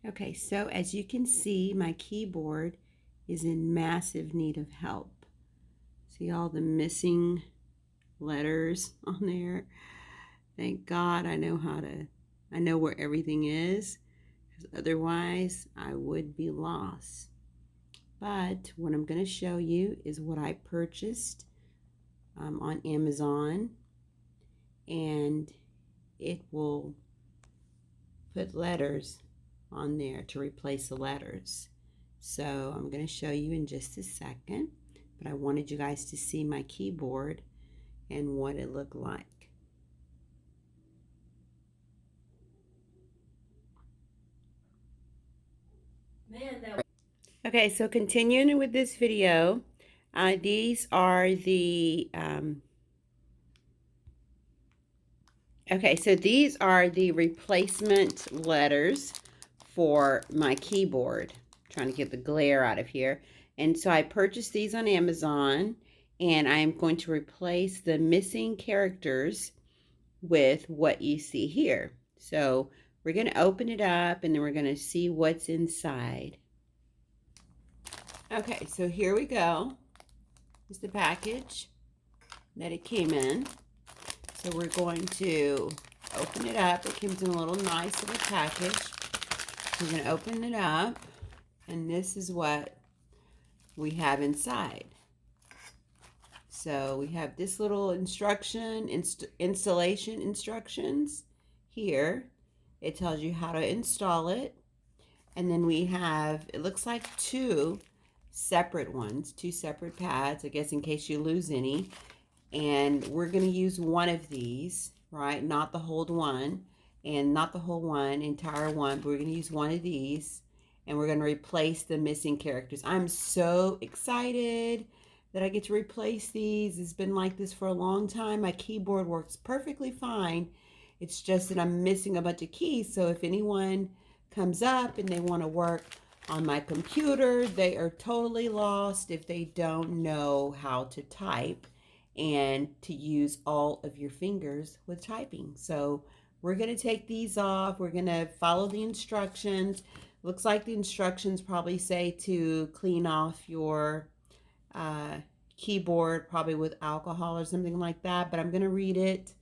Okay, so as you can see, my keyboard is in massive need of help. See all the missing letters on there? Thank God I know where everything is, because otherwise I would be lost. But what I'm going to show you is what I purchased on Amazon, and it will put letters on there to replace the letters. So I'm going to show you in just a second, but I wanted you guys to see my keyboard and what it looked like. Okay, so continuing with this video, these are the these are the replacement letters for my keyboard. I'm trying to get the glare out of here. And so I purchased these on Amazon, and I'm going to replace the missing characters with what you see here. So we're going to open it up, and then we're going to see what's inside. Okay, so here we go. Is the package that it came in. So we're going to open it up. It comes in a little nice little package. We're going to open it up, and this is what we have inside. So we have this little installation instructions here. It tells you how to install it. And then we have, it looks like two separate ones, two separate pads, I guess in case you lose any. And we're going to use one of these, right? Not the whole one, and not the whole one, entire one, but we're going to use one of these, and we're going to replace the missing characters. I'm so excited that I get to replace these. It's been like this for a long time. My keyboard works perfectly fine. It's just that I'm missing a bunch of keys, so if anyone comes up and they want to work on my computer, they are totally lost if they don't know how to type and to use all of your fingers with typing. So we're going to take these off. We're going to follow the instructions. Looks like the instructions probably say to clean off your keyboard, probably with alcohol or something like that, but I'm going to read it.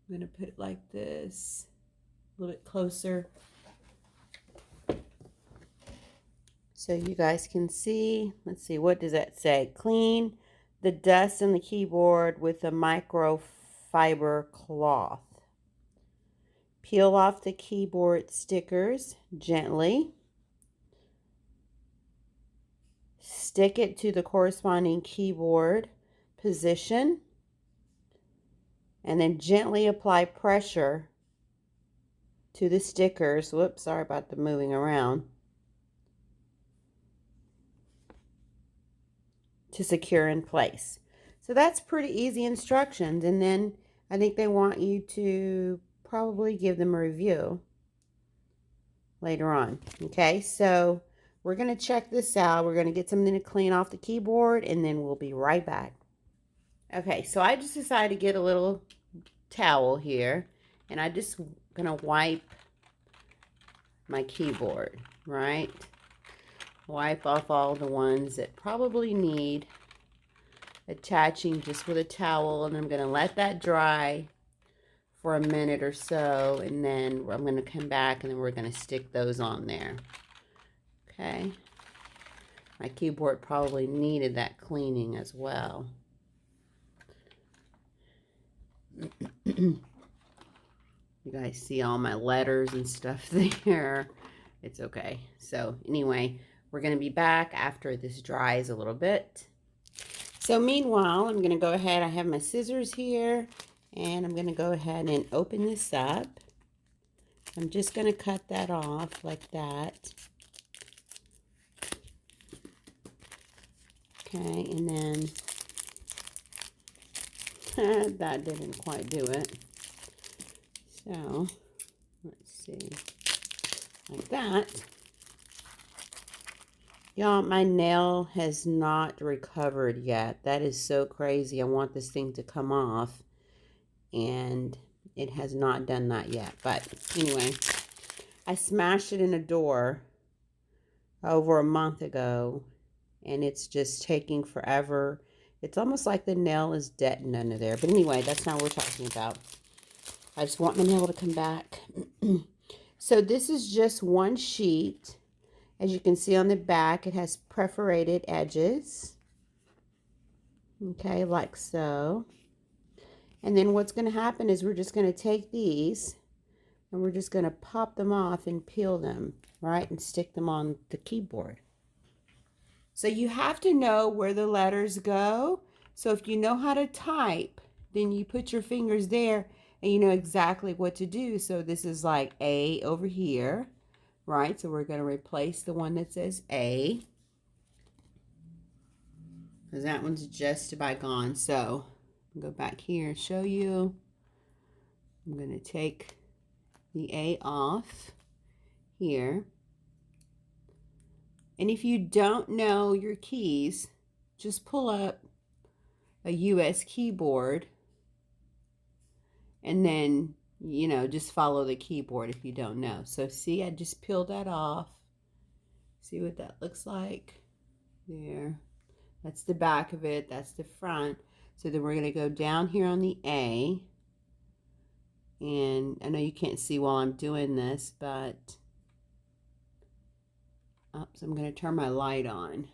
I'm going to put it like this, a little bit closer, so you guys can see. Let's see, what does that say? Clean the dust in the keyboard with a microfiber cloth. Peel off the keyboard stickers gently. Stick it to the corresponding keyboard position. And then gently apply pressure to the stickers. Whoops, sorry about the moving around. To secure in place. So that's pretty easy instructions. And then I think they want you to probably give them a review later on. Okay, so we're going to check this out. We're going to get something to clean off the keyboard, and then we'll be right back. Okay, so I just decided to get a little towel here, and I just going to wipe my keyboard, right? Wipe off all the ones that probably need attaching just with a towel, and I'm going to let that dry for a minute or so, and then I'm going to come back and then we're going to stick those on there. Okay, my keyboard probably needed that cleaning as well. You guys see all my letters and stuff there. It's okay. So anyway, we're going to be back after this dries a little bit. So meanwhile, I'm going to go ahead. I have my scissors here, and I'm going to go ahead and open this up. I'm just going to cut that off like that. Okay, and then that didn't quite do it. So let's see, like that. Y'all, my nail has not recovered yet. That is so crazy. I want this thing to come off, and it has not done that yet. But anyway, I smashed it in a door over a month ago, and it's just taking forever. It's almost like the nail is deadened under there. But anyway, that's not what we're talking about. I just want my nail to come back. So this is just one sheet. As you can see on the back, it has perforated edges. Okay, like so. And then what's going to happen is we're just going to take these and we're just going to pop them off and peel them, right? And stick them on the keyboard. So you have to know where the letters go. So if you know how to type, then you put your fingers there and you know exactly what to do. So this is like A over here, right? So we're going to replace the one that says A, because that one's just about gone. So I'll go back here and show you. I'm going to take the A off here. And if you don't know your keys, just pull up a US keyboard and then, you know, just follow the keyboard if you don't know. So see, I just peeled that off. See what that looks like? There. That's the back of it. That's the front. So then we're going to go down here on the A. And I know you can't see while I'm doing this, but so I'm going to turn my light on.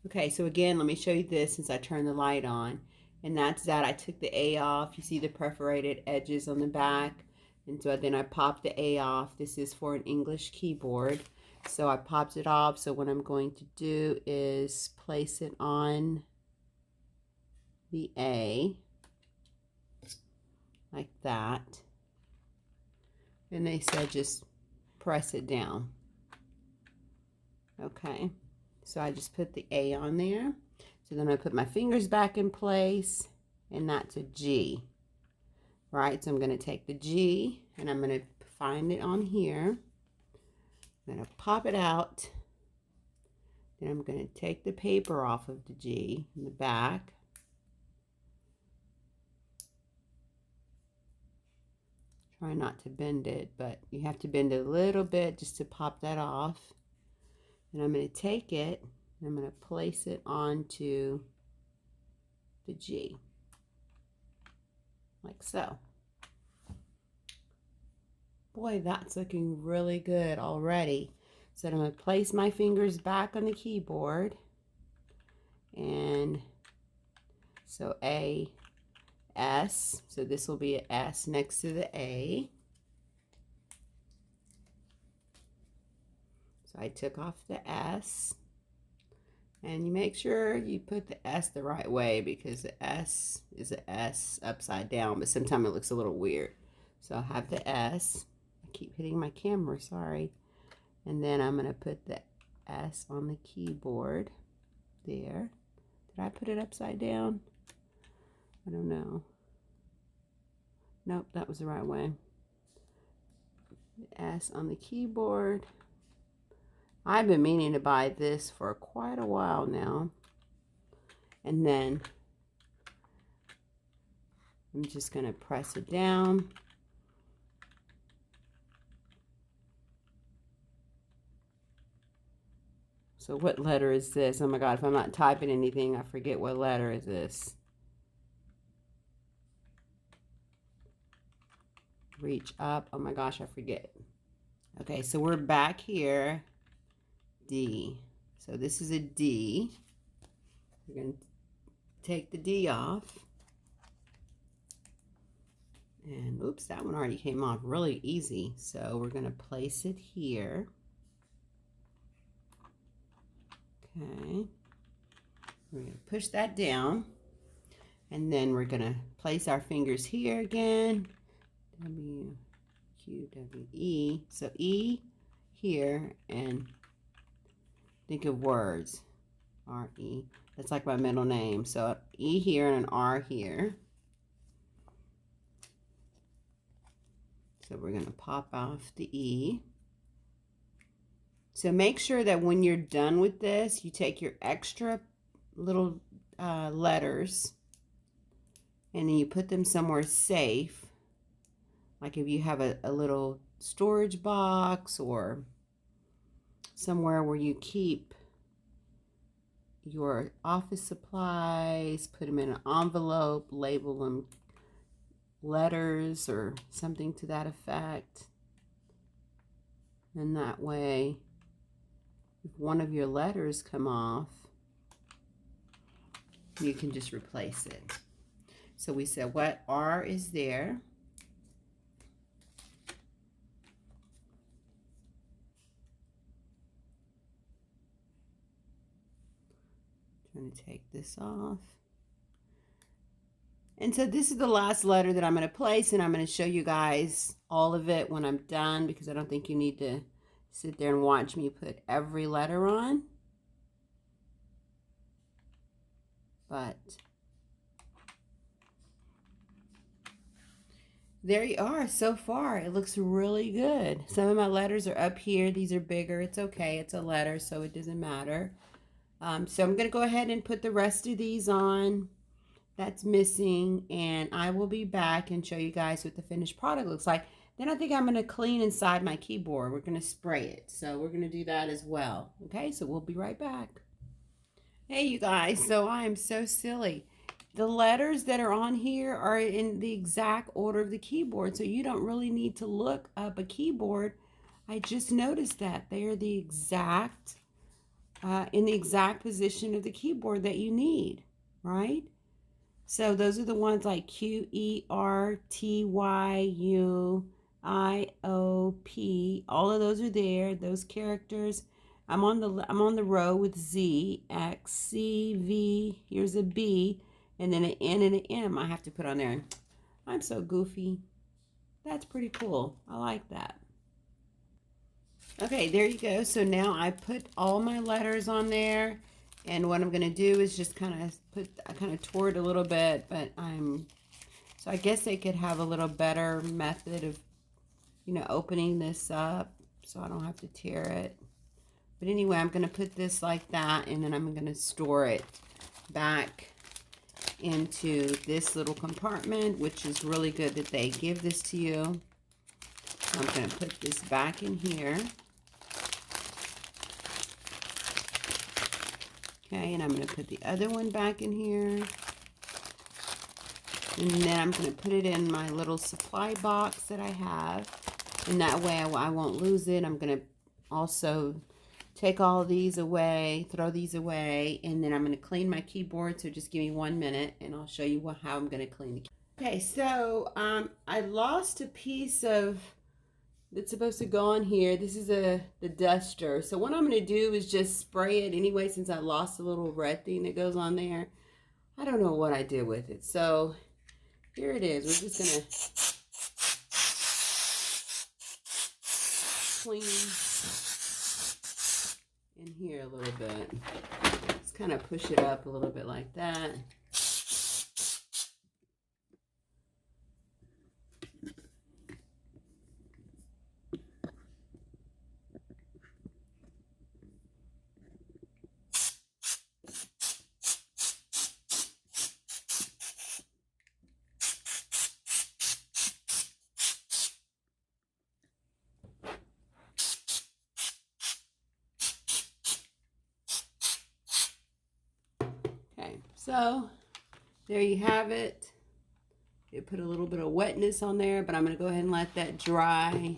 Okay, so again, let me show you this since I turned the light on. And that's that. I took the A off. You see the perforated edges on the back. And so then I popped the A off. This is for an English keyboard. So I popped it off. So what I'm going to do is place it on the A. Like that. And they said just press it down. Okay. So I just put the A on there. So then I put my fingers back in place, and that's a G. Right, so I'm going to take the G, and I'm going to find it on here. I'm going to pop it out. Then I'm going to take the paper off of the G in the back. Try not to bend it, but you have to bend it a little bit just to pop that off. And I'm going to take it, and I'm going to place it onto the G. Like so. Boy, that's looking really good already. So I'm going to place my fingers back on the keyboard. And so A, S. So this will be an S next to the A. So I took off the S. And you make sure you put the S the right way, because the S is an S upside down, but sometimes it looks a little weird. So I'll have the S. I keep hitting my camera, sorry. And then I'm going to put the S on the keyboard there. Did I put it upside down? I don't know. Nope, that was the right way. The S on the keyboard. I've been meaning to buy this for quite a while now. And then I'm just going to press it down. So what letter is this? Oh my God, if I'm not typing anything, I forget what letter is this. Reach up. Oh my gosh, I forget. Okay, so we're back here. D. So this is a D. We're going to take the D off. And oops, that one already came off really easy. So we're going to place it here. Okay. We're going to push that down. And then we're going to place our fingers here again. W, Q, W, E. So E here, and think of words. R-E. That's like my middle name. So E here and an R here. So we're going to pop off the E. So make sure that when you're done with this, you take your extra little letters and then you put them somewhere safe. Like if you have a little storage box or somewhere where you keep your office supplies, put them in an envelope, label them letters or something to that effect. And that way, if one of your letters come off, you can just replace it. So we said what R is there. I'm going to take this off. And so this is the last letter that I'm going to place, and I'm going to show you guys all of it when I'm done, because I don't think you need to sit there and watch me put every letter on. But there you are. So far, it looks really good. Some of my letters are up here. These are bigger. It's okay. It's a letter, so it doesn't matter. So I'm going to go ahead and put the rest of these on. That's missing, and I will be back and show you guys what the finished product looks like. Then I think I'm going to clean inside my keyboard. We're going to spray it, so we're going to do that as well. Okay, so we'll be right back. Hey you guys, so I am so silly. The letters that are on here are in the exact order of the keyboard, so you don't really need to look up a keyboard. I just noticed that they are the exact in the exact position of the keyboard that you need, right? So those are the ones like QERTYUIOP. All of those are there. Those characters. I'm on the row with Z, X, C, V. Here's a B, and then an N and an M I have to put on there. I'm so goofy. That's pretty cool. I like that. Okay, there you go. So now I put all my letters on there. And what I'm going to do is just I kind of tore it a little bit, but so I guess they could have a little better method of, opening this up so I don't have to tear it. But anyway, I'm going to put this like that, and then I'm going to store it back into this little compartment, which is really good that they give this to you. So I'm going to put this back in here. Okay, and I'm going to put the other one back in here. And then I'm going to put it in my little supply box that I have. And that way I won't lose it. I'm going to also take all these away, throw these away, and then I'm going to clean my keyboard. So just give me 1 minute and I'll show you how I'm going to clean the keyboard. Okay, so I lost a piece of that's supposed to go on here. This is the duster. So what I'm going to do is just spray it anyway, since I lost the little red thing that goes on there. I don't know what I did with it. So here it is. We're just going to clean in here a little bit. Just kind of push it up a little bit like that. So there you have it. It put a little bit of wetness on there, but I'm going to go ahead and let that dry.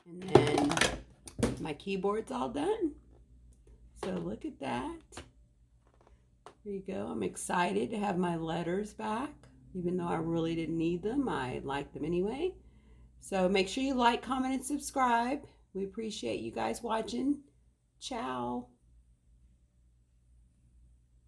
And then my keyboard's all done. So look at that. There you go. I'm excited to have my letters back. Even though I really didn't need them, I like them anyway. So make sure you like, comment, and subscribe. We appreciate you guys watching. Ciao.